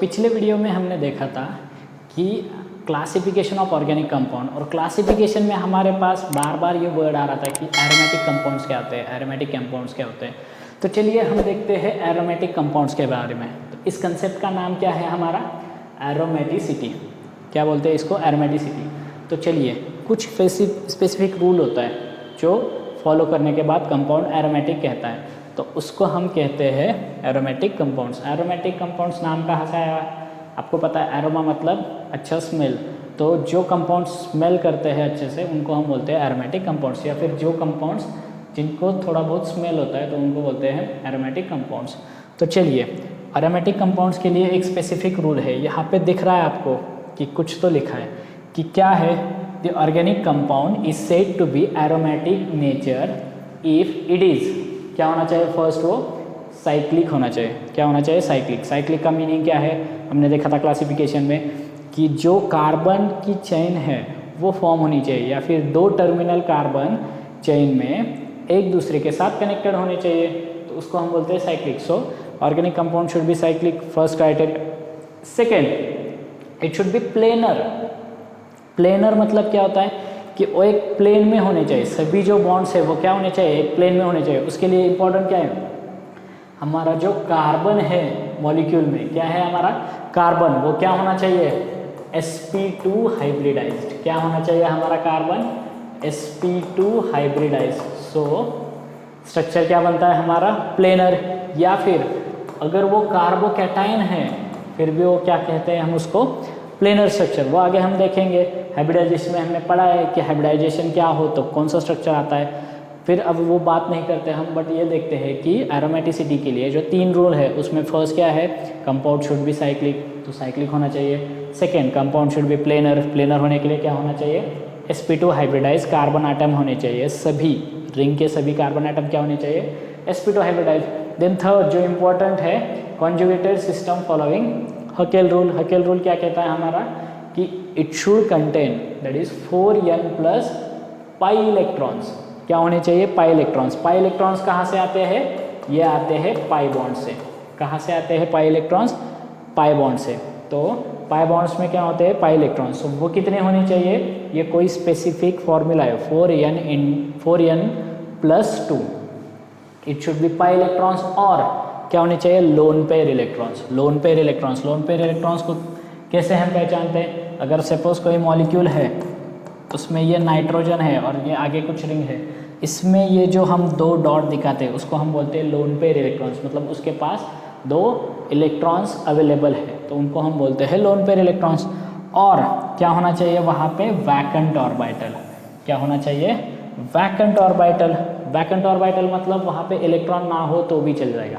पिछले वीडियो में हमने देखा था कि क्लासिफिकेशन ऑफ ऑर्गेनिक कंपाउंड, और क्लासिफिकेशन में हमारे पास बार बार ये वर्ड आ रहा था कि एरोमेटिक कंपाउंड्स क्या होते हैं, एरोमेटिक कंपाउंड्स क्या होते हैं। तो चलिए हम देखते हैं एरोमेटिक कंपाउंड्स के बारे में। तो इस कंसेप्ट का नाम क्या है हमारा, एरोमेटिसिटी। क्या बोलते हैं इसको, एरोमेटिसिटी। तो चलिए कुछ स्पेसिफिक रूल होता है जो फॉलो करने के बाद कंपाउंड एरोमेटिक कहता है, तो उसको हम कहते हैं एरोमेटिक कंपाउंड्स। एरोमेटिक कंपाउंड्स नाम कहाँ से आया है आपको पता है, एरोमा मतलब अच्छा स्मेल। तो जो कंपाउंड्स स्मेल करते हैं अच्छे से उनको हम बोलते हैं एरोमेटिक कंपाउंड्स, या फिर जो कंपाउंड्स जिनको थोड़ा बहुत स्मेल होता है तो उनको बोलते हैं एरोमेटिक कंपाउंड्स। तो चलिए एरोमेटिक कंपाउंड्स के लिए एक स्पेसिफिक रूल है, यहाँ पे दिख रहा है आपको कि कुछ तो लिखा है कि क्या है, the organic compound is said to be aromatic nature if it is, क्या होना चाहिए फर्स्ट, वो साइक्लिक होना चाहिए। क्या होना चाहिए, साइक्लिक। साइक्लिक का मीनिंग क्या है, हमने देखा था क्लासिफिकेशन में कि जो कार्बन की चेन है वो फॉर्म होनी चाहिए, या फिर दो टर्मिनल कार्बन चेन में एक दूसरे के साथ कनेक्टेड होने चाहिए, तो उसको हम बोलते हैं cyclic. So organic compound should be cyclic, first criteria. Second, it should be planar. Planar मतलब क्या होता है कि वो एक प्लेन में होने चाहिए, सभी जो बॉन्ड्स है वो क्या होने चाहिए, एक प्लेन में होने चाहिए। उसके लिए इंपॉर्टेंट क्या है, हमारा जो कार्बन है मॉलिक्यूल में, क्या है हमारा कार्बन, वो क्या होना चाहिए, sp2 हाइब्रिडाइज्ड। क्या होना चाहिए हमारा carbon, sp2 hybridised. So structure क्या बनता है हमारा, प्लेनर। या फिर अगर वो कार्बोकैटायन है फिर भी वो क्या कहते हैं हम उसको, प्लेनर स्ट्रक्चर। वो आगे हम देखेंगे। हाइब्रिडाइजेशन में हमने पढ़ा है कि हाइब्रिडाइजेशन क्या हो तो कौन सा स्ट्रक्चर आता है, फिर अब वो बात नहीं करते हम, बट ये देखते हैं कि एरोमेटिसिटी के लिए जो 3 रूल है उसमें फर्स्ट क्या है, कंपाउंड शुड बी साइक्लिक, तो साइक्लिक होना चाहिए। Second, compound should be planar, planar होने के लिए क्या होना चाहिए, sp2 हाइब्रिडाइज कार्बन आटम होने चाहिए, सभी रिंग के सभी कार्बन आटम क्या होने चाहिए, sp2 हाइब्रिडाइज। देन थर्ड जो इम्पोर्टेंट है, conjugated system following Hückel rule. Hückel rule क्या कहता है हमारा कि it should contain that is 4n plus pi electrons. क्या होने चाहिए, पाई इलेक्ट्रॉन्स। पाई इलेक्ट्रॉन्स कहाँ से आते हैं, ये आते हैं पाई बॉन्ड से। कहाँ से आते हैं पाई इलेक्ट्रॉन्स, पाई बॉन्ड से। तो पाई बॉन्ड्स में क्या होते हैं, पाई इलेक्ट्रॉन्स। तो वो कितने होने चाहिए, ये कोई स्पेसिफिक फॉर्मूला है, 4n plus 2 it should B pi electrons. और क्या होने चाहिए, lone pair electrons. Lone pair electrons, lone pair electrons को कैसे हम पहचानते हैं, अगर सपोज कोई मॉलिक्यूल है उसमें ये नाइट्रोजन है और ये आगे कुछ रिंग है, इसमें ये जो हम 2 डॉट दिखाते हैं उसको हम बोलते हैं लोन पेयर इलेक्ट्रॉन्स, मतलब उसके पास 2 इलेक्ट्रॉन्स अवेलेबल है, तो उनको हम बोलते हैं लोन पेयर इलेक्ट्रॉन्स। और क्या होना चाहिए वहाँ पे, वैकेंट ऑर्बिटल। क्या होना चाहिए, वैकेंट ऑर्बिटल। वैकेंट ऑर्बिटल मतलब वहाँ पे इलेक्ट्रॉन ना हो तो भी चल जाएगा।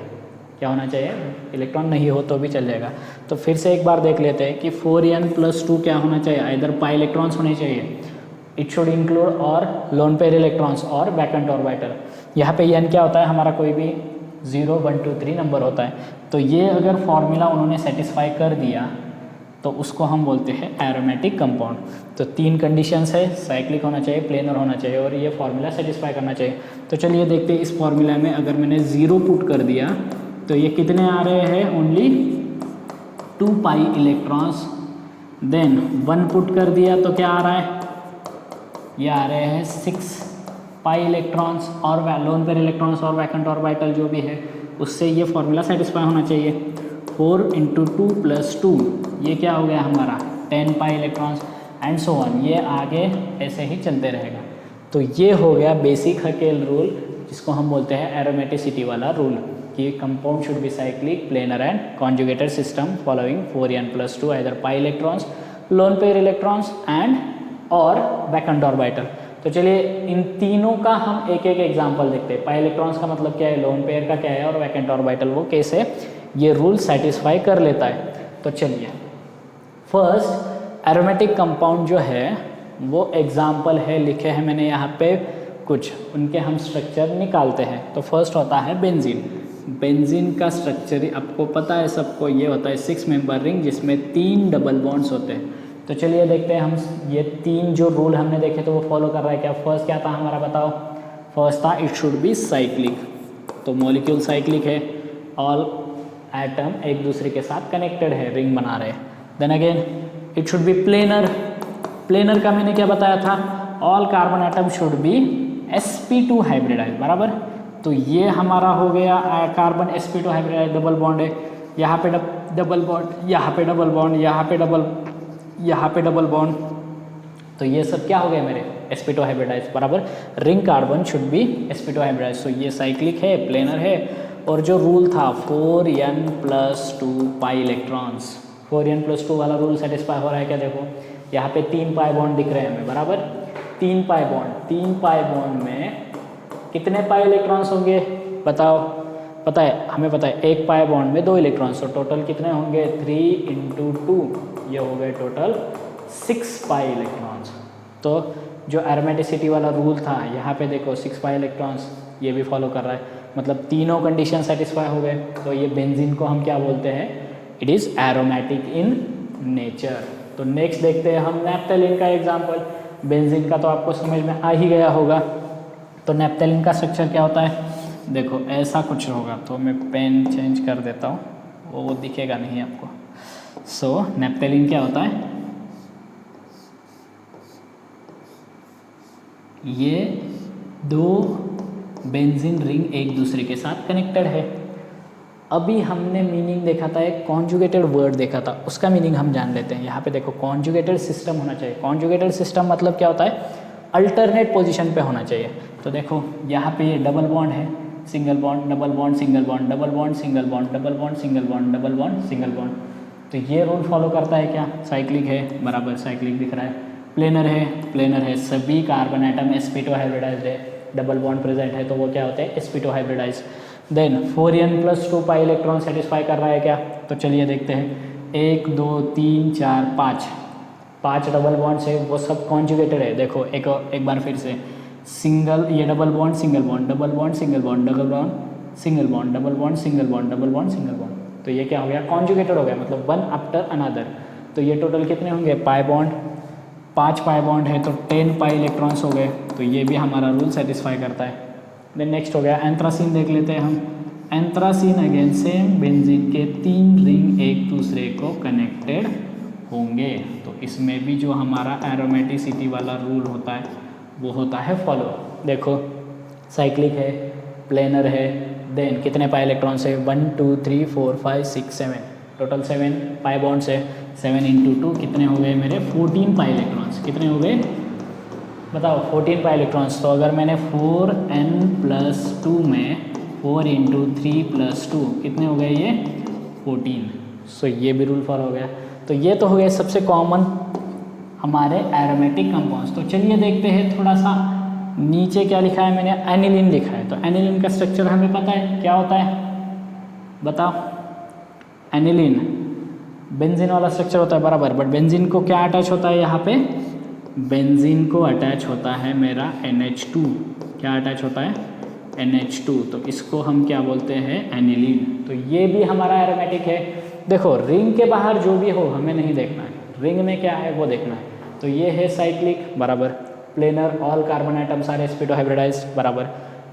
क्या होना चाहिए, इलेक्ट्रॉन नहीं हो तो भी चल जाएगा। तो फिर से एक बार देख लेते हैं कि 4n प्लस 2 क्या होना चाहिए, इधर पाई इलेक्ट्रॉन्स होने चाहिए, इट शुड इंक्लूड और लोन पेयर इलेक्ट्रॉन्स और वैकेंट ऑर्बिटल। यहाँ पे n क्या होता है हमारा, कोई भी 0 1 2 3 नंबर होता है। तो ये अगर फॉर्मूला उन्होंने सेटिस्फाई कर दिया तो उसको हम बोलते हैं एरोमेटिक कंपाउंड। तो 3 कंडीशंस है, साइक्लिक होना चाहिए, प्लेनर होना चाहिए और ये फॉर्मूला सेटिस्फाई करना चाहिए। तो चलिए देखते हैं इस फॉर्मूला में अगर मैंने 0 पुट कर दिया तो ये कितने आ रहे हैं, only 2 pi electrons. Then 1 put कर दिया तो क्या आ रहा है, ये आ रहे हैं 6 पाई इलेक्ट्रॉन्स और लोन पेयर इलेक्ट्रॉन्स और वैकेंट ऑर्बिटल जो भी है उससे ये फॉर्मूला सेटिस्फाई होना चाहिए। 4 × 2 + 2 ये क्या हो गया हमारा, 10 pi electrons and so on, ये आगे ऐसे ही चलते रहेगा। तो ये हो गया बेसिक हकेल रूल, जिसको हम बोलते हैं एरोमेटिसिटी वाला रूल, कि compound should be cyclic, planar and conjugated system following 4n + 2 either pi electrons, lone pair electrons and और वैकेंट ऑर्बिटल। तो चलिए इन तीनों का हम एक एक एग्जांपल देखते हैं। पाई इलेक्ट्रॉन्स का मतलब क्या है, लोन पेयर का क्या है, और वैकेंट ऑर्बिटल वो कैसे ये रूल सेटिस्फाई कर लेता है। तो चलिए फर्स्ट एरोमेटिक कंपाउंड जो है वो एग्जाम्पल है, लिखे हैं मैंने यहाँ पे कुछ, उनके हम स्ट्रक्चर निकालते हैं। तो फर्स्ट होता है बेंजीन। बेंजीन का स्ट्रक्चर आपको पता है सबको, ये होता है 6 मेंबर रिंग जिसमें 3 डबल बॉन्ड्स होते हैं। तो चलिए देखते हैं हम ये 3 जो रूल हमने देखे तो वो फॉलो कर रहा है क्या। फर्स्ट क्या था हमारा, बताओ, फर्स्ट था इट शुड बी साइक्लिक, तो मॉलिक्यूल साइक्लिक है, ऑल एटम एक दूसरे के साथ कनेक्टेड है, रिंग बना रहे हैं। Then again it should be planar. Planar का मैंने क्या बताया था, all carbon atom should be sp2 hybridise, बराबर। तो ये हमारा हो गया carbon sp2 hybridise, double bond है, यहाँ पे डबल बॉन्ड, यहाँ पे डबल बॉन्ड, यहाँ पे डबल बॉन्ड। तो ये सब क्या हो गया मेरे sp2 हाइब्रिडाइज, बराबर। Ring carbon should be sp2 hybridise. तो ये साइक्लिक है, प्लेनर है। और जो रूल था 4n+2 पाई इलेक्ट्रॉन्स, 4n+2 वाला रूल सेटिस्फाई हो रहा है क्या? देखो यहाँ पे 3 पाई बॉन्ड दिख रहे हैं हमें, बराबर। 3 पाई बॉन्ड में कितने पाई इलेक्ट्रॉन्स होंगे बताओ? पता है, हमें पता है, एक पाई बॉन्ड में 2 इलेक्ट्रॉन्स, तो टोटल कितने होंगे? 3 × 2, ये हो गए टोटल 6 पाई इलेक्ट्रॉन्स। तो जो एरोमेटिसिटी वाला रूल था यहाँ पे देखो 6 पाई इलेक्ट्रॉन्स, ये भी फॉलो कर रहा है, मतलब तीनों कंडीशन सेटिस्फाई हो गए। तो ये बेंजीन को हम क्या बोलते हैं? It is aromatic in nature. तो नेक्स्ट देखते हैं हम नैप्थेलिन का एग्जाम्पल। बेंजीन का तो आपको समझ में आ ही गया होगा। तो नैप्थेलिन का स्ट्रक्चर क्या होता है? देखो ऐसा कुछ होगा, तो मैं पेन चेंज कर देता हूँ, वो दिखेगा नहीं आपको। सो नैप्थेलिन क्या होता है? ये 2 बेंजीन रिंग एक दूसरे के साथ कनेक्टेड है। अभी हमने मीनिंग देखा था, एक कॉन्जुगेटेड वर्ड देखा था, उसका मीनिंग हम जान लेते हैं। यहाँ पे देखो कॉन्जुगेटेड सिस्टम होना चाहिए। कॉन्जुगेटेड सिस्टम मतलब क्या होता है? अल्टरनेट पोजीशन पे होना चाहिए। तो देखो यहाँ पे ये डबल बॉन्ड है, single bond, double bond, single bond, double bond, single bond, double bond, single bond, double bond, single bond. तो ये रूल फॉलो करता है क्या? साइक्लिक है, बराबर, साइक्लिक दिख रहा है। प्लेनर है, सभी कार्बन एटम sp2 हाइब्रिडाइज्ड है, डबल बॉन्ड प्रेजेंट है, तो वो क्या होते हैं? sp2 hybridise. Then 4n+2 pi electron satisfy कर रहा है क्या? तो चलिए देखते हैं। 1 2 3 4 5 डबल बॉन्ड्स है, वो सब कॉन्जुगेटेड है। देखो एक बार फिर से, सिंगल, ये double bond, single bond, double bond, single bond, double bond, single bond, double bond, single bond, double bond, single bond. तो ये क्या हो गया? कॉन्जुगेटेड हो गया, मतलब वन आफ्टर अनदर। तो ये टोटल कितने होंगे? पाई बॉन्ड, 5 पाई बॉन्ड है तो 10 पाई इलेक्ट्रॉन्स हो गए। तो ये भी हमारा रूल सेटिस्फाई करता है। देन नेक्स्ट हो गया एंथ्रासीन, देख लेते हैं हम। एंथ्रासीन अगेन सेम, बेंजीन के 3 रिंग एक दूसरे को कनेक्टेड होंगे। तो इसमें भी जो हमारा एरोमेटिसिटी वाला रूल होता है वो होता है फॉलो। देखो साइक्लिक है, प्लेनर है, देन कितने पाई इलेक्ट्रॉन्स है? 1 2 3 4 5 6 7, टोटल 7 पाई बॉन्ड्स है। 7 × 2 कितने हो गए मेरे? 14 पाई इलेक्ट्रॉन्स। कितने हो गए बताओ? 14 पाई इलेक्ट्रॉन्स। तो अगर मैंने 4n+2 में 4 × 3 + 2 कितने हो गए? ये 14। सो ये भी रूल फॉलो हो गया। तो ये तो हो गए सबसे कॉमन हमारे एरोमेटिक कंपाउंड्स। तो चलिए देखते हैं थोड़ा सा नीचे क्या लिखा है मैंने? एनिलीन लिखा है। तो एनिलीन का स्ट्रक्चर हमें पता है क्या होता है, बताओ? एनिलीन बेंजीन वाला स्ट्रक्चर होता है, बराबर। बट बेंजीन को क्या अटैच होता है यहाँ पे? बेंजीन को अटैच होता है मेरा NH2। क्या अटैच होता है? NH2। तो इसको हम क्या बोलते हैं? एनिलीन। तो ये भी हमारा एरोमेटिक है। देखो रिंग के बाहर जो भी हो हमें नहीं देखना है, रिंग में क्या है वो देखना है। तो ये है साइक्लिक, बराबर। Planar, all carbon atoms are sp2 hybridised, बराबर।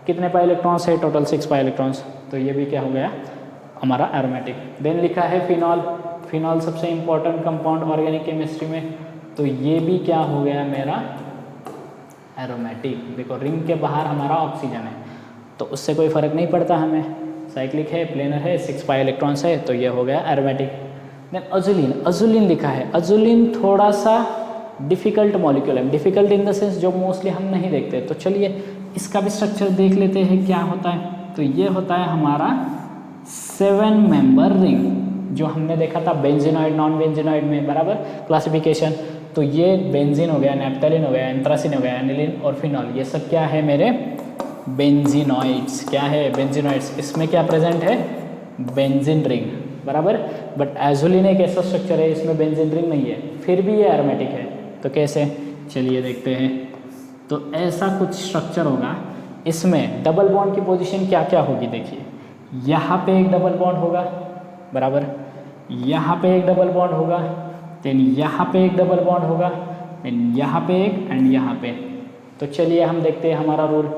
कितने पाई इलेक्ट्रॉन्स है? Total 6 pi electrons. तो ये भी क्या हो गया? हमारा एरोमेटिक। देन लिखा है फिनॉल। फिनॉल सबसे इंपॉर्टेंट कंपाउंड ऑर्गेनिक केमिस्ट्री में। तो ये भी क्या हो गया मेरा? एरोमेटिक। देखो रिंग के बाहर हमारा ऑक्सीजन है तो उससे कोई फ़र्क नहीं पड़ता हमें। साइक्लिक है, प्लेनर है, 6 पाई इलेक्ट्रॉन्स है, तो ये हो गया एरोमेटिक। देन अजुलिन। अजुलिन लिखा है। अजुलिन थोड़ा सा डिफ़िकल्ट मॉलिक्यूल है, डिफ़िकल्ट इन द सेंस जो मोस्टली हम नहीं देखते। तो चलिए इसका भी स्ट्रक्चर देख लेते हैं क्या होता है। तो ये होता है हमारा 7 मेंबर रिंग, जो हमने देखा था बेंजीनॉइड, नॉन बेंजीनॉइड में, बराबर, क्लासिफिकेशन। तो ये बेंजीन हो गया, नैप्थेलिन हो गया, एंथ्रासीन हो गया, एनिलीन और फिनॉल, ये सब क्या है मेरे? बेंजीनॉइड्स। क्या है? बेंजीनॉइड्स। इसमें क्या प्रेजेंट है? बेंजीन रिंग, बराबर। बट एजुलिन एक ऐसा स्ट्रक्चर है इसमें बेंजीन रिंग नहीं है, फिर भी ये एरोमेटिक है। तो कैसे? चलिए देखते हैं। तो ऐसा कुछ स्ट्रक्चर होगा, इसमें डबल बॉन्ड की पोजीशन क्या क्या होगी? देखिए यहाँ पे एक डबल बॉन्ड होगा, बराबर, यहाँ पे एक डबल बॉन्ड होगा, देन यहाँ पे एक डबल बॉन्ड होगा, देन यहाँ पे एक एंड यहाँ पे। तो चलिए हम देखते हैं हमारा रूल।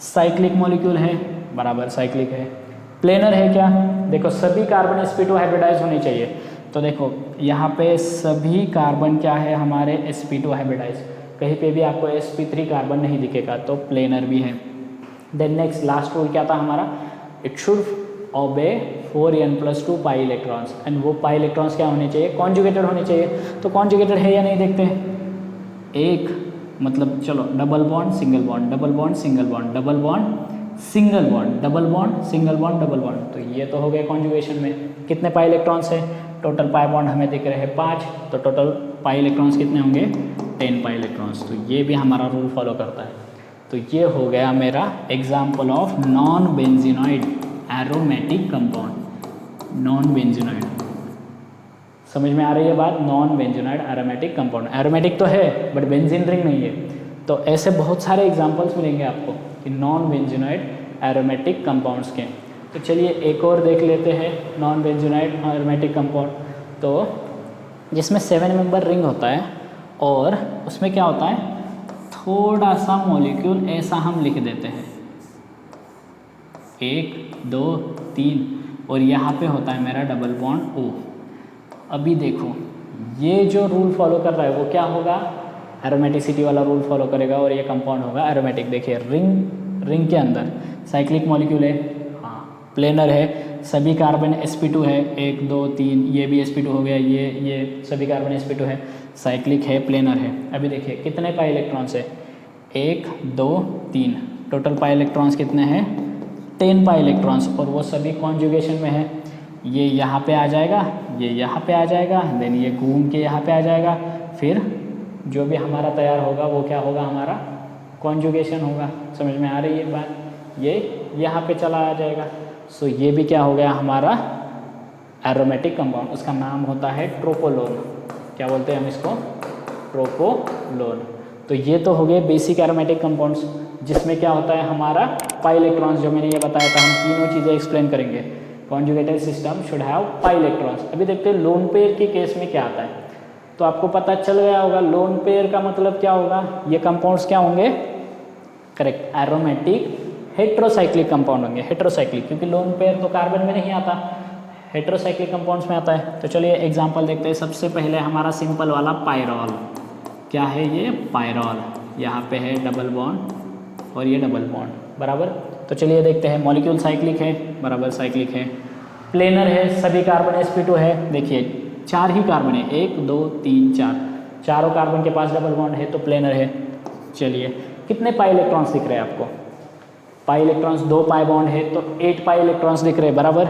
साइक्लिक मॉलिक्यूल है, बराबर, साइक्लिक है। प्लेनर है क्या, देखो सभी कार्बन sp2 हाइब्रिडाइज होने चाहिए, तो देखो यहाँ पे सभी कार्बन क्या है हमारे sp2 हाइब्रिडाइज, कहीं पे भी आपको sp3 कार्बन नहीं दिखेगा, तो प्लेनर भी है। देन नेक्स्ट लास्ट रूल क्या था हमारा, इट शुड ओबे 4n+2 पाई इलेक्ट्रॉन्स, एंड वो पाई इलेक्ट्रॉन्स क्या होने चाहिए, कॉन्जुगेटेड होने चाहिए। तो कॉन्जुगेटेड है या नहीं देखते हैं, एक मतलब चलो double bond single bond, double bond single bond, double bond single bond, double bond single bond, double bond, तो ये तो हो गए कॉन्जुगेशन में। कितने पाई इलेक्ट्रॉन्स है, टोटल पाई बॉन्ड हमें दिख रहे हैं 5, तो टोटल पाई इलेक्ट्रॉन्स कितने होंगे, 10 पाई इलेक्ट्रॉन्स, तो ये भी हमारा रूल फॉलो करता है। तो ये हो गया मेरा example of non benzenoid aromatic compound. Non benzenoid, समझ में आ रही है बात, non benzenoid aromatic compound, aromatic तो है बट बेंजीन रिंग नहीं है। तो ऐसे बहुत सारे एग्जांपल्स मिलेंगे आपको कि नॉन बेंजीनॉइड एरोमेटिक कंपाउंड्स के। तो चलिए एक और देख लेते हैं नॉन बेंजीनॉइड एरोमेटिक कंपाउंड, तो जिसमें 7 मेंबर रिंग होता है और उसमें क्या होता है, थोड़ा सा मॉलिक्यूल ऐसा हम लिख देते हैं 1 2 3, और यहाँ पे होता है मेरा डबल बॉन्ड O। अभी देखो ये जो रूल फॉलो कर रहा है वो क्या होगा, एरोमेटिसिटी वाला रूल फॉलो करेगा, और ये कंपाउंड होगा एरोमेटिक। देखिए रिंग के अंदर साइक्लिक मॉलिक्यूल है, हाँ प्लेनर है, सभी कार्बन sp2 है, 1 2 3, ये भी sp2 हो गया, ये सभी कार्बन sp2 है, साइक्लिक है, प्लेनर है। अभी देखिए कितने पाई इलेक्ट्रॉन्स है, 1 2 3, टोटल पाई इलेक्ट्रॉन्स कितने हैं, 10 पाई इलेक्ट्रॉन्स, और वो सभी कॉन्जुगेशन में है। ये यहाँ पे आ जाएगा, ये यहाँ पे आ जाएगा, देन ये घूम के यहाँ पे आ जाएगा, फिर जो भी हमारा तैयार होगा वो क्या होगा, हमारा कॉन्जुगेशन होगा। समझ में आ रही है बात, ये यहाँ पे चला आ जाएगा। सो ये भी क्या हो गया हमारा एरोमेटिक कंपाउंड, उसका नाम होता है ट्रोपोलोन। क्या बोलते हैं हम इसको, ट्रोपोलोन। तो ये तो हो गए बेसिक एरोमेटिक कंपाउंड्स, जिसमें क्या होता है हमारा पाई इलेक्ट्रॉन्स, जो मैंने ये बताया था। हम तीनों चीज़ें एक्सप्लेन करेंगे। Conjugated system should have pi electrons. अभी देखते हैं लोन पेयर के केस में क्या आता है, तो आपको पता चल गया होगा लोन पेयर का मतलब क्या होगा, ये कंपाउंड्स क्या होंगे, करेक्ट, एरोमेटिक हेट्रोसाइक्लिक कंपाउंड होंगे। हेट्रोसाइक्लिक क्योंकि लोन पेयर तो कार्बन में नहीं आता, हेट्रोसाइक्लिक कंपाउंड्स में आता है। तो चलिए एग्जांपल देखते हैं। सबसे पहले हमारा सिंपल वाला पायरॉल, क्या है ये, पायरॉल, यहाँ पे है डबल बॉन्ड और ये डबल बॉन्ड, बराबर। तो चलिए देखते हैं, मॉलिक्यूल साइक्लिक है, बराबर साइक्लिक है, प्लेनर है, सभी कार्बन sp2 है। देखिए 4 ही कार्बन है, 1 2 3 4, चारों कार्बन के पास डबल बॉन्ड है, तो प्लेनर है। चलिए कितने पाई इलेक्ट्रॉन्स दिख रहे हैं आपको, पाई इलेक्ट्रॉन्स 2 पाई बॉन्ड है तो 8 पाई इलेक्ट्रॉन्स दिख रहे हैं, बराबर।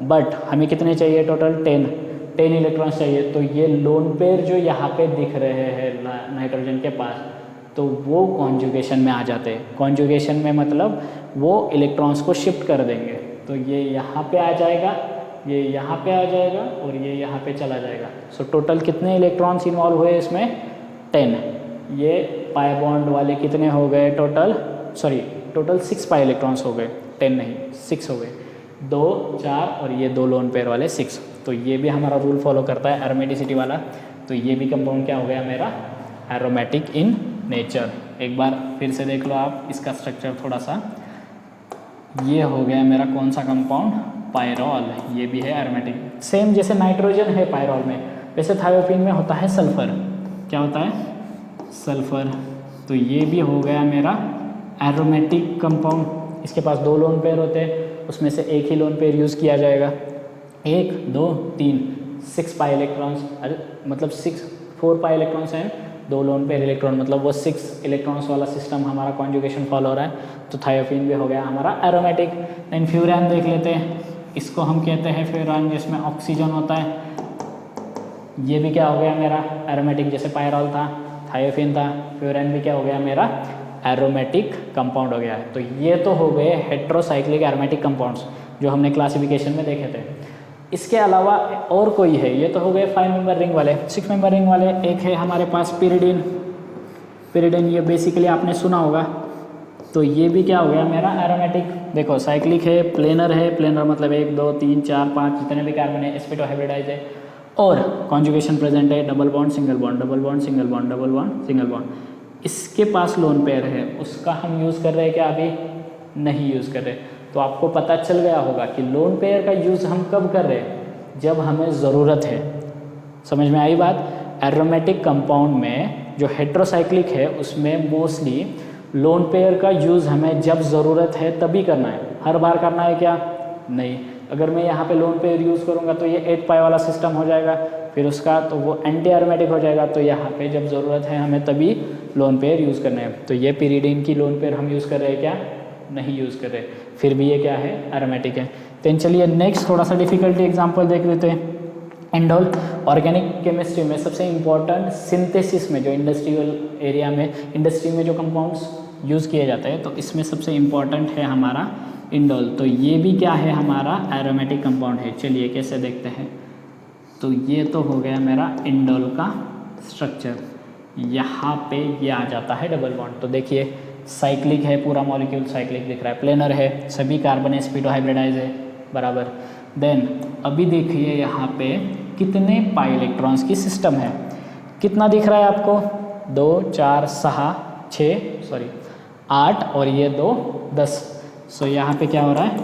बट हमें कितने चाहिए टोटल, 10 इलेक्ट्रॉन्स चाहिए। तो ये लोन पेयर जो यहाँ पे दिख रहे हैं नाइट्रोजन के पास, तो वो कॉन्जुगेशन में आ जाते हैं। कॉन्जुगेशन में मतलब वो इलेक्ट्रॉन्स को शिफ्ट कर देंगे। तो ये यहाँ पे आ जाएगा, ये यहाँ पे आ जाएगा और ये यहाँ पे चला जाएगा। सो टोटल कितने इलेक्ट्रॉन्स इन्वॉल्व हुए इसमें, 10। ये पाई बॉन्ड वाले कितने हो गए टोटल, टोटल 6 पाई इलेक्ट्रॉन्स हो गए, 10 नहीं 6 हो गए, 2 4 और ये 2 लोन पेयर वाले 6। तो ये भी हमारा रूल फॉलो करता है एरोमेटिसिटी वाला। तो ये भी कंपाउंड क्या हो गया मेरा, एरोमेटिक इन नेचर। एक बार फिर से देख लो आप इसका स्ट्रक्चर थोड़ा सा। ये हो गया मेरा कौन सा कंपाउंड, पायरॉल, ये भी है एरोमेटिक। सेम जैसे नाइट्रोजन है पायरॉल में, वैसे थायोफीन में होता है सल्फर। क्या होता है, सल्फर। तो ये भी हो गया मेरा एरोमेटिक कंपाउंड। इसके पास 2 लोन पेयर होते हैं, उसमें से एक ही लोन पेयर यूज़ किया जाएगा। 1 2 3 6 पाई इलेक्ट्रॉन्स, मतलब 4 पाई इलेक्ट्रॉन्स हैं, 2 लोन पेयर इलेक्ट्रॉन, मतलब वो 6 इलेक्ट्रॉन्स वाला सिस्टम हमारा कॉन्जुगेशन फॉलो हो रहा है। तो थायोफीन भी हो गया हमारा एरोमेटिक। देन फ्यूरान देख लेते हैं, इसको हम कहते हैं फ्यूरान, जिसमें ऑक्सीजन होता है। ये भी क्या हो गया मेरा एरोमेटिक, जैसे पायरॉल था, थायोफीन था, फ्यूरान भी क्या हो गया मेरा एरोमेटिक कंपाउंड हो गया है। तो ये तो हो गए हेट्रोसाइक्लिक एरोमेटिक कंपाउंड्स जो हमने क्लासिफिकेशन में देखे थे। इसके अलावा और कोई है, ये तो हो गए 5 मेंबर रिंग वाले। 6 मेंबर रिंग वाले एक है हमारे पास पिरिडिन। पिरिडिन ये बेसिकली आपने सुना होगा। तो ये भी क्या हो गया मेरा एरोमेटिक। देखो साइक्लिक है, प्लेनर मतलब 1 2 3 4 5 जितने भी कार्बन है sp2 हाइब्रिडाइज है, और कॉन्जुगेशन प्रेजेंट है, double bond single bond, double bond single bond, double bond single bond. इसके पास लोन पेयर है, उसका हम यूज़ कर रहे हैं क्या, अभी नहीं यूज़ कर रहे। तो आपको पता चल गया होगा कि लोन पेयर का यूज़ हम कब कर रहे हैं, जब हमें ज़रूरत है। समझ में आई बात। एरोमेटिक कंपाउंड में जो हेट्रोसाइक्लिक है उसमें मोस्टली लोन पेयर का यूज़ हमें जब ज़रूरत है तभी करना है। हर बार करना है क्या, नहीं। अगर मैं यहाँ पे लोन पेयर यूज़ करूँगा तो ये 8 पाई वाला सिस्टम हो जाएगा, फिर उसका तो वो एंटी एरोमेटिक हो जाएगा। तो यहाँ पे जब ज़रूरत है हमें तभी लोन पेयर यूज़ करना है। तो ये पिरिडीन की लोन पेयर हम यूज़ कर रहे हैं क्या, नहीं यूज़ कर रहे, फिर भी ये क्या है, एरोमेटिक है। तो चलिए नेक्स्ट थोड़ा सा डिफिकल्टी एग्जाम्पल देख लेते हैं। इंडोल ऑर्गेनिक केमिस्ट्री में सबसे इम्पॉर्टेंट सिंथेसिस में, जो इंडस्ट्रियल एरिया में, इंडस्ट्री में जो कंपाउंड्स यूज़ किए जाते हैं, तो इसमें सबसे इम्पॉर्टेंट है हमारा इंडोल। तो ये भी क्या है, हमारा एरोमेटिक कंपाउंड है। चलिए कैसे देखते हैं। तो ये तो हो गया मेरा इंडोल का स्ट्रक्चर। यहाँ पे ये आ जाता है डबल बॉन्ड। तो देखिए साइक्लिक है, पूरा मॉलिक्यूल साइक्लिक दिख रहा है, प्लेनर है, सभी कार्बन sp2 हाइब्रिडाइज है, बराबर। देन अभी देखिए यहाँ पे कितने पाई इलेक्ट्रॉन्स की सिस्टम है, कितना दिख रहा है आपको, 2 4 6 8 और ये 2 10। सो यहाँ पे क्या हो रहा है,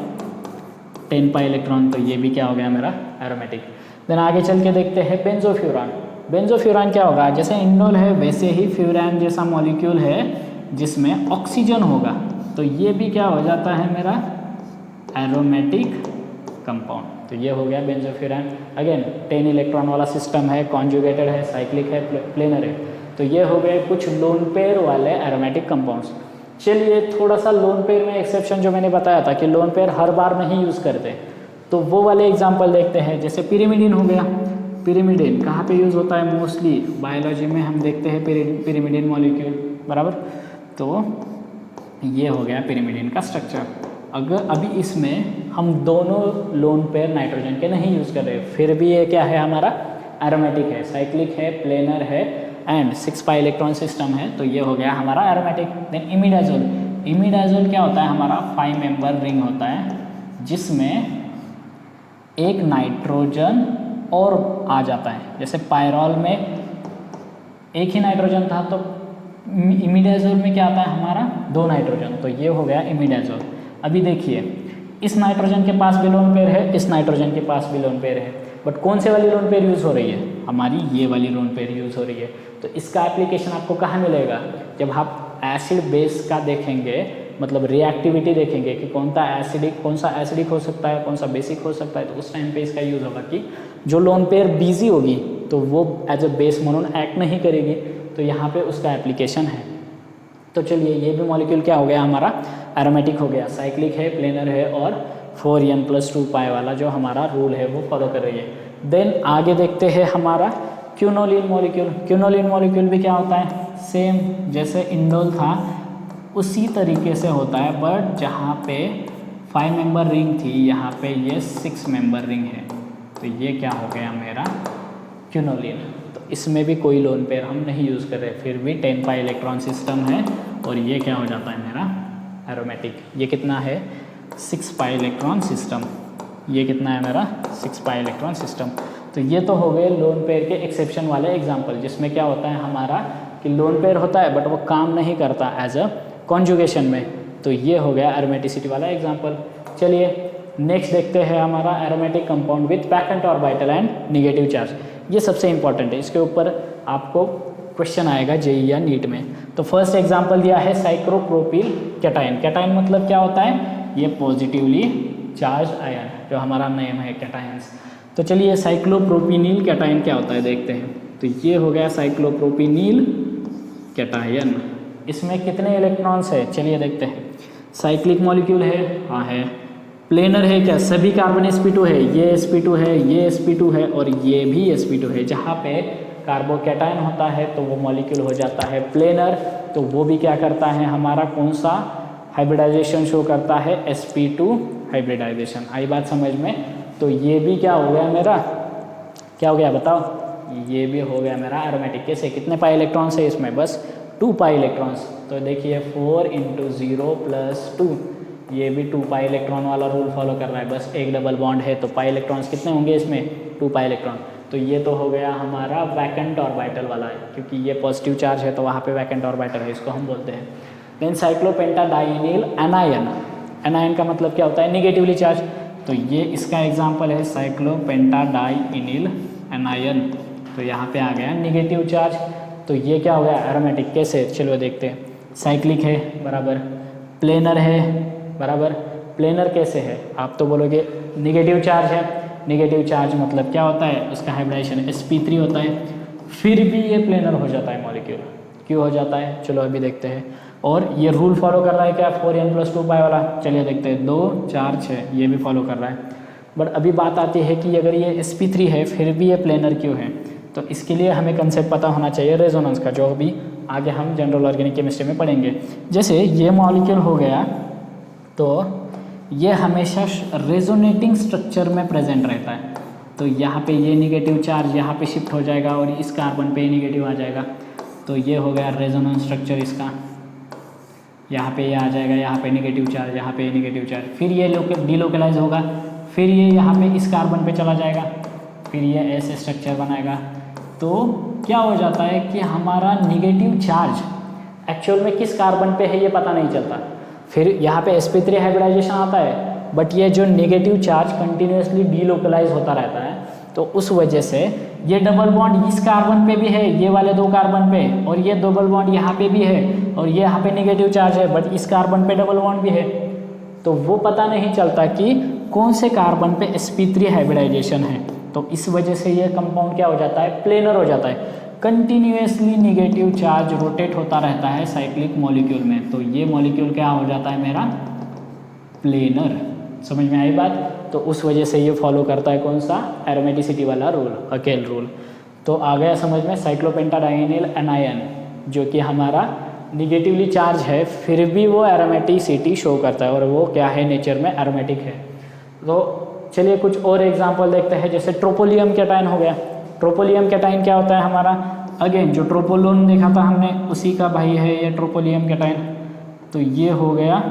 10 पाई इलेक्ट्रॉन। तो ये भी क्या हो गया मेरा एरोमेटिक। देन आगे चल के देखते हैं बेंजोफ्यूरान। बेंजोफ्यूरान क्या होगा, जैसे इंडोल है वैसे ही फ्यूरान जैसा मॉलिक्यूल है जिसमें ऑक्सीजन होगा। तो ये भी क्या हो जाता है मेरा एरोमेटिक कंपाउंड। तो ये हो गया बेंजोफ्यूरान। अगेन 10 इलेक्ट्रॉन वाला सिस्टम है, कॉन्जुगेटेड है, साइक्लिक है, प्लेनर है। तो ये हो गए कुछ लोन पेयर वाले एरोमेटिक कंपाउंड्स। चलिए थोड़ा सा लोन पेयर में एक्सेप्शन जो मैंने बताया था कि लोन पेयर हर बार नहीं यूज़ करते, तो वो वाले एग्जाम्पल देखते हैं। जैसे पिरिमिडिन हो गया। पिरिमिडिन कहाँ पे यूज़ होता है, मोस्टली बायोलॉजी में हम देखते हैं पिरिमिडिन मॉलिक्यूल, बराबर। तो ये हो गया पिरिमिडिन का स्ट्रक्चर। अगर अभी इसमें हम दोनों लोन पेयर नाइट्रोजन के नहीं यूज़ कर रहे, फिर भी ये क्या है, हमारा एरोमेटिक है, साइक्लिक है, प्लेनर है एंड 6 पाई इलेक्ट्रॉन सिस्टम है। तो ये हो गया हमारा एरोमेटिक। Then imidazole. इमिडाजोल क्या होता है, हमारा 5 मेंबर रिंग होता है जिसमें एक नाइट्रोजन और आ जाता है। जैसे पायरॉल में एक ही नाइट्रोजन था, तो इमिडाजोल में क्या आता है, हमारा 2 नाइट्रोजन। तो ये हो गया इमिडाजोल। अभी देखिए इस नाइट्रोजन के पास भी लोन पेयर है, इस नाइट्रोजन के पास भी लोन पेयर है, बट कौन से वाली लोन पेयर यूज़ हो रही है, हमारी ये वाली लोन पेयर यूज़ हो रही है। तो इसका एप्लीकेशन आपको कहाँ मिलेगा, जब आप एसिड बेस का देखेंगे, मतलब रिएक्टिविटी देखेंगे कि कौन सा एसिडिक हो सकता है, कौन सा बेसिक हो सकता है। तो उस टाइम पे इसका यूज़ होगा कि जो लोन पेयर बिजी होगी तो वो एज अ बेस मोनोन एक्ट नहीं करेगी, तो यहाँ पे उसका एप्लीकेशन है। तो चलिए ये भी मॉलिक्यूल क्या हो गया, हमारा एरोमेटिक हो गया, साइक्लिक है, प्लेनर है और 4n+2 पाई वाला जो हमारा रूल है वो फॉलो कर रही है। देन आगे देखते हैं हमारा क्यूनोलिन मॉलिक्यूल। क्यूनोलिन मॉलिक्यूल भी क्या होता है, सेम जैसे इंडोल था उसी तरीके से होता है, बट जहाँ पे 5 मेंबर रिंग थी यहाँ पे ये 6 मेंबर रिंग है। तो ये क्या हो गया मेरा क्यूनोलिन। तो इसमें भी कोई लोन पेयर हम नहीं यूज़ कर रहे, फिर भी 10 पाई इलेक्ट्रॉन सिस्टम है और ये क्या हो जाता है मेरा एरोमेटिक। ये कितना है, 6 पाई इलेक्ट्रॉन सिस्टम। ये कितना है मेरा 6 पाई इलेक्ट्रॉन सिस्टम। तो ये तो हो गए लोन पेयर के एक्सेप्शन वाले एग्जाम्पल, जिसमें क्या होता है हमारा कि लोन पेयर होता है बट वो काम नहीं करता एज अ कॉन्जुगेशन में। तो ये हो गया एरोमेटिसिटी वाला एग्जाम्पल। चलिए नेक्स्ट देखते हैं हमारा aromatic compound with vacant orbital and negative charge. ये सबसे इंपॉर्टेंट है, इसके ऊपर आपको क्वेश्चन आएगा जेई या नीट में। तो फर्स्ट एग्जांपल दिया है साइक्लोप्रोपिल कैटायन। कैटायन मतलब क्या होता है, ये पॉजिटिवली चार्ज आयन, जो हमारा नेम है कैटायंस। तो चलिए साइक्लोप्रोपिनिल कैटायन क्या होता है देखते हैं। तो ये हो गया साइक्लोप्रोपिनिल कैटायन। इसमें कितने इलेक्ट्रॉन्स है, चलिए देखते हैं। साइक्लिक मॉलिक्यूल है, हाँ है। प्लेनर है क्या, सभी कार्बन sp2 है, ये sp2 है, ये sp2 है और ये भी sp2 है। जहाँ पे कार्बोकैटायन होता है तो वो मॉलिक्यूल हो जाता है प्लेनर। तो वो भी क्या करता है, हमारा कौन सा हाइब्रिडाइजेशन शो करता है, sp2 हाइब्रिडाइजेशन। आई बात समझ में। तो ये भी क्या हो गया मेरा, क्या हो गया बताओ, ये भी हो गया मेरा एरोमेटिक। कैसे, कितने पाई इलेक्ट्रॉन्स है इसमें, बस 2 पाई इलेक्ट्रॉन्स। तो देखिए 4 × 0 + 2, ये भी 2 पाई इलेक्ट्रॉन वाला रूल फॉलो कर रहा है, बस एक डबल बॉन्ड है। तो पाई इलेक्ट्रॉन्स कितने होंगे इसमें, 2 पाई इलेक्ट्रॉन। तो ये तो हो गया हमारा वैकेंट ऑर्बिटल वाला है, क्योंकि ये पॉजिटिव चार्ज है तो वहाँ पे वैकेंट ऑर्बिटल है, इसको हम बोलते हैं। Then साइक्लोपेंटाडाइनिल anion. एनायन का मतलब क्या होता है, निगेटिवली चार्ज। तो ये इसका एग्जाम्पल है साइक्लोपेंटाडाइइनिल एनायन। तो यहाँ पे आ गया निगेटिव चार्ज। तो ये क्या हो गया, एरोमेटिक। कैसे, चलो देखते हैं। साइक्लिक है बराबर, प्लेनर है बराबर। प्लेनर कैसे है, आप तो बोलोगे निगेटिव चार्ज है। निगेटिव चार्ज मतलब क्या होता है, उसका हाइब्रिडाइजेशन sp3 होता है, फिर भी ये प्लेनर हो जाता है मॉलिक्यूल। क्यों हो जाता है, चलो अभी देखते हैं। और ये रूल फॉलो कर रहा है क्या, 4n+2 पाई वाला। चलिए देखते हैं, 2 4 6 ये भी फॉलो कर रहा है। बट अभी बात आती है कि अगर ये sp3 है फिर भी ये प्लेनर क्यों है। तो इसके लिए हमें कंसेप्ट पता होना चाहिए रेजोनेंस का, जो अभी आगे हम जनरल ऑर्गेनिक केमिस्ट्री में पढ़ेंगे। जैसे ये मॉलिक्यूल हो गया तो ये हमेशा रेजोनेटिंग स्ट्रक्चर में प्रेजेंट रहता है। तो यहाँ पे ये निगेटिव चार्ज यहाँ पे शिफ्ट हो जाएगा और इस कार्बन पे निगेटिव आ जाएगा। तो ये हो गया रेजोनेंस स्ट्रक्चर इसका। यहाँ पे ये आ जाएगा, यहाँ पे निगेटिव चार्ज, यहाँ पे निगेटिव चार्ज, फिर ये डीलोकलाइज होगा, फिर ये यहाँ पे इस कार्बन पे चला जाएगा, फिर ये ऐसे स्ट्रक्चर बनाएगा। तो क्या हो जाता है कि हमारा निगेटिव चार्ज एक्चुअल में किस कार्बन पे है ये पता नहीं चलता। फिर यहाँ पे sp3 हाइब्रिडाइजेशन आता है, बट ये जो नेगेटिव चार्ज कंटिन्यूसली डीलोकलाइज होता रहता है, तो उस वजह से ये डबल बॉन्ड इस कार्बन पे भी है, ये वाले 2 कार्बन पे, और ये डबल बॉन्ड यहाँ पे भी है, और ये यहाँ पे नेगेटिव चार्ज है बट इस कार्बन पे डबल बॉन्ड भी है। तो वो पता नहीं चलता कि कौन से कार्बन पे sp3 हाइब्रिडाइजेशन है। तो इस वजह से ये कंपाउंड क्या हो जाता है, प्लेनर हो जाता है। कंटिन्यूसली निगेटिव चार्ज रोटेट होता रहता है साइक्लिक मॉलिक्यूल में, तो ये मॉलिक्यूल क्या हो जाता है मेरा, प्लेनर। समझ में आई बात। तो उस वजह से ये फॉलो करता है कौन सा, एरोमेटिसिटी वाला रूल, हकेल रूल। तो आ गया समझ में, साइक्लोपेंटाडाइनिल एनायन जो कि हमारा निगेटिवली चार्ज है फिर भी वो एरोमेटिसिटी शो करता है, और वो क्या है, नेचर में एरोमेटिक है। तो चलिए कुछ और एग्जांपल देखते हैं। जैसे ट्रोपोलियम कैटायन हो गया। ट्रोपोलियम कैटायन क्या होता है हमारा, अगेन जो ट्रोपोलोन देखा था हमने उसी का भाई है ये ट्रोपोलियम कैटायन। तो ये हो गया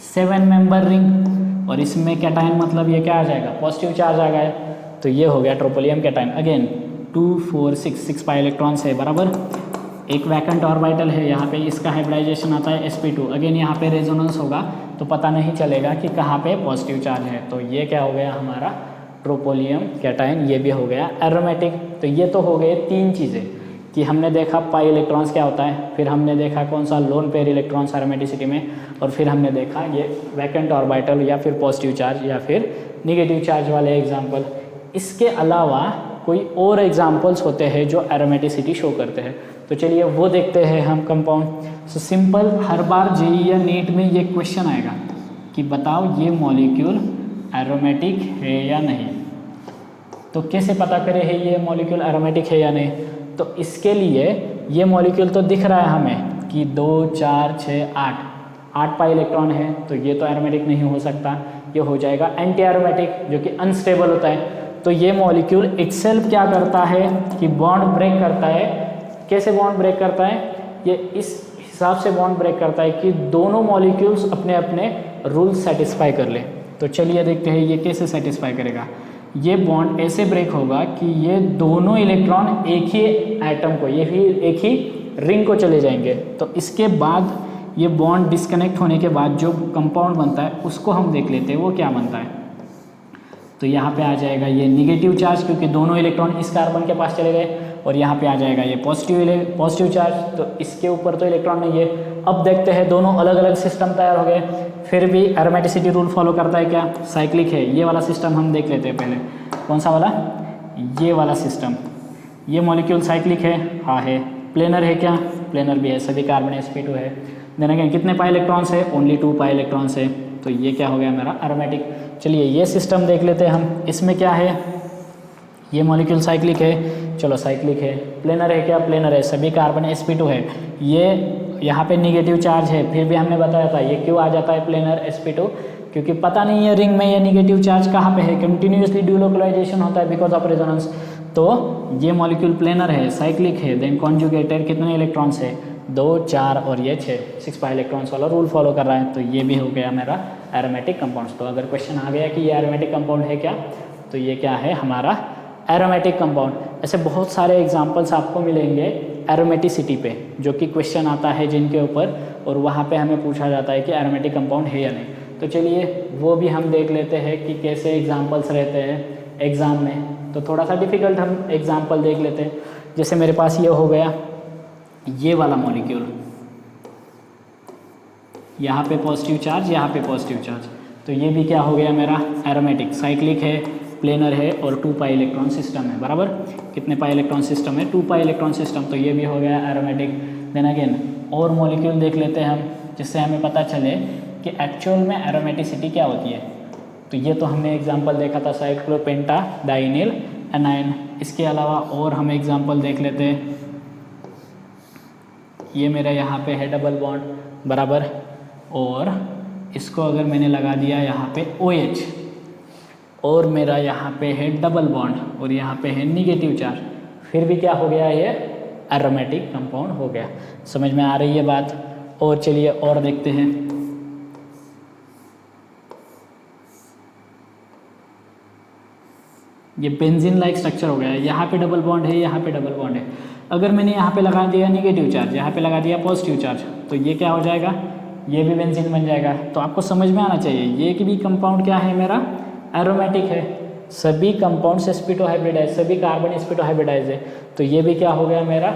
7 मेंबर रिंग, और इसमें कैटायन मतलब ये क्या आ जाएगा, पॉजिटिव चार्ज आ गया। तो ये हो गया ट्रोपोलियम कैटायन। अगेन 2 4 6 पाई इलेक्ट्रॉन्स है बराबर। एक वैकेंट ऑर्बिटल है, यहाँ पे इसका हाइब्रिडाइजेशन आता है sp2। अगेन यहाँ पे रेजोनेंस होगा तो पता नहीं चलेगा कि कहाँ पे पॉजिटिव चार्ज है। तो ये क्या हो गया हमारा ट्रोपोलियम कैटायन, ये भी हो गया एरोमेटिक। तो ये तो हो गए 3 चीज़ें कि हमने देखा पाई इलेक्ट्रॉन्स क्या होता है, फिर हमने देखा कौन सा लोन पेयर इलेक्ट्रॉन्स एरोमेटिसिटी में, और फिर हमने देखा ये वैकेंट ऑर्बिटल या फिर पॉजिटिव चार्ज या फिर निगेटिव चार्ज वाले एग्जाम्पल। इसके अलावा कोई और एग्जाम्पल्स होते हैं जो एरोमेटिसिटी शो करते हैं। तो चलिए वो देखते हैं हम कंपाउंड। सो सिंपल, हर बार जेईई या नीट में ये क्वेश्चन आएगा कि बताओ ये मॉलिक्यूल एरोमेटिक है या नहीं। तो कैसे पता करें है ये मॉलिक्यूल एरोमेटिक है या नहीं। तो इसके लिए ये मॉलिक्यूल तो दिख रहा है हमें कि 2 4 6 8 पाई इलेक्ट्रॉन है, तो ये तो एरोमेटिक नहीं हो सकता, ये हो जाएगा एंटी एरोमेटिक जो कि अनस्टेबल होता है। तो ये मॉलिक्यूल इटसेल्फ क्या करता है कि बॉन्ड ब्रेक करता है। कैसे बॉन्ड ब्रेक करता है, ये इस हिसाब से बॉन्ड ब्रेक करता है कि दोनों मॉलिक्यूल्स अपने अपने रूल सेटिस्फाई कर ले। तो चलिए देखते हैं ये कैसे सेटिस्फाई करेगा। ये बॉन्ड ऐसे ब्रेक होगा कि ये दोनों इलेक्ट्रॉन एक ही एटम को, ये भी एक ही रिंग को चले जाएंगे। तो इसके बाद ये बॉन्ड डिस्कनेक्ट होने के बाद जो कंपाउंड बनता है उसको हम देख लेते हैं वो क्या बनता है। तो यहाँ पे आ जाएगा ये निगेटिव चार्ज क्योंकि दोनों इलेक्ट्रॉन इस कार्बन के पास चले गए, और यहाँ पे आ जाएगा ये पॉजिटिव चार्ज, तो इसके ऊपर तो इलेक्ट्रॉन नहीं है। अब देखते हैं दोनों अलग अलग सिस्टम तैयार हो गए, फिर भी एरोमेटिसिटी रूल फॉलो करता है क्या, साइक्लिक है। ये वाला सिस्टम हम देख लेते हैं पहले, कौन सा वाला, ये वाला सिस्टम। ये मॉलिक्यूल साइक्लिक है, हाँ है। प्लेनर है क्या, प्लेनर भी है, सभी कार्बन sp2 है। देन अगेन कितने पाई इलेक्ट्रॉन्स है, ओनली 2 पाई इलेक्ट्रॉन्स है। तो ये क्या हो गया मेरा एरोमेटिक। चलिए ये सिस्टम देख लेते हैं हम, इसमें क्या है, ये मॉलिक्यूल साइक्लिक है, चलो साइक्लिक है। प्लेनर है क्या, प्लेनर है, सभी कार्बन sp2 है। ये यहाँ पे निगेटिव चार्ज है, फिर भी हमने बताया था ये क्यों आ जाता है प्लेनर sp2, क्योंकि पता नहीं है रिंग में ये निगेटिव चार्ज कहाँ पे है, कंटिन्यूसली डिलोकलाइजेशन होता है बिकॉज ऑफ रेजोनेंस। तो ये मॉलिक्यूल प्लेनर है, साइक्लिक है। देन कॉन्जुगेटेड, कितने इलेक्ट्रॉन्स है, 2 4 और ये 6 पाई इलेक्ट्रॉन्स वाला रूल फॉलो कर रहा है। तो ये भी हो गया मेरा एरोमेटिक कंपाउंड्स। तो अगर क्वेश्चन आ गया कि ये एरोमेटिक कंपाउंड है क्या, तो ये क्या है हमारा एरोमेटिक कंपाउंड। ऐसे बहुत सारे एग्जांपल्स आपको मिलेंगे एरोमेटिसिटी पे, जो कि क्वेश्चन आता है जिनके ऊपर, और वहाँ पे हमें पूछा जाता है कि एरोमेटिक कंपाउंड है या नहीं। तो चलिए वो भी हम देख लेते हैं कि कैसे एग्जाम्पल्स रहते हैं एग्ज़ाम में। तो थोड़ा सा डिफ़िकल्ट हम एग्जाम्पल देख लेते हैं। जैसे मेरे पास ये हो गया ये वाला मॉलिक्यूल, यहाँ पे पॉजिटिव चार्ज, यहाँ पे पॉजिटिव चार्ज, तो ये भी क्या हो गया मेरा एरोमेटिक, साइक्लिक है, प्लेनर है और 2 पाई इलेक्ट्रॉन सिस्टम है, बराबर। कितने पाई इलेक्ट्रॉन सिस्टम है? 2 पाई इलेक्ट्रॉन सिस्टम, तो ये भी हो गया एरोमेटिक। देन अगेन और मॉलिक्यूल देख लेते हैं हम, जिससे हमें पता चले कि एक्चुअल में एरोमेटिसिटी क्या होती है। तो ये तो हमने एग्जांपल देखा था साइक्लोपेंटाडाइनिल एनाइन। इसके अलावा और हम एग्जांपल देख लेते हैं। ये मेरा यहाँ पे है डबल बॉन्ड, बराबर, और इसको अगर मैंने लगा दिया यहाँ पे OH, और मेरा यहाँ पे है डबल बॉन्ड और यहाँ पे है निगेटिव चार्ज, फिर भी क्या हो गया, ये एरोमेटिक कंपाउंड हो गया। समझ में आ रही है बात? और चलिए और देखते हैं। ये बेंजीन लाइक स्ट्रक्चर हो गया है, यहाँ पे डबल बॉन्ड है, यहाँ पे डबल बॉन्ड है। अगर मैंने यहाँ पे लगा दिया निगेटिव चार्ज, यहाँ पे लगा दिया पॉजिटिव चार्ज, तो ये क्या हो जाएगा, ये भी बेंजीन बन जाएगा। तो आपको समझ में आना चाहिए ये कि भी कंपाउंड क्या है मेरा, एरोमेटिक है। सभी कंपाउंड sp2 हाइब्रिडाइज, सभी कार्बन sp2 हाइब्रिडाइज है, तो ये भी क्या हो गया मेरा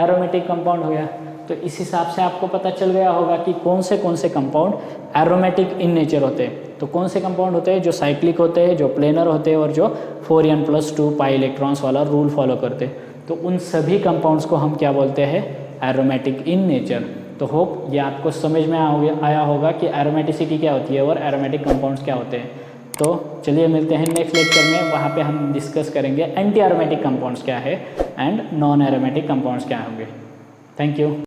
एरोमेटिक कंपाउंड हो गया। तो इस हिसाब से आपको पता चल गया होगा कि कौन से कंपाउंड एरोमेटिक इन नेचर होते हैं। तो कौन से कंपाउंड होते हैं जो साइक्लिक होते हैं, जो प्लेनर होते हैं और जो 4n+2 पाई इलेक्ट्रॉन्स वाला रूल फॉलो करते हैं। तो उन सभी कंपाउंड्स को हम क्या बोलते हैं, एरोमेटिक इन नेचर। तो होप ये आपको समझ में आया होगा कि एरोमेटिसिटी क्या होती है और एरोमेटिक कंपाउंड्स क्या होते हैं। तो चलिए मिलते हैं नेक्स्ट लेक्चर में, वहाँ पे हम डिस्कस करेंगे एंटी एरोमेटिक कंपाउंड्स क्या है एंड नॉन एरोमेटिक कंपाउंड्स क्या होंगे। Thank you.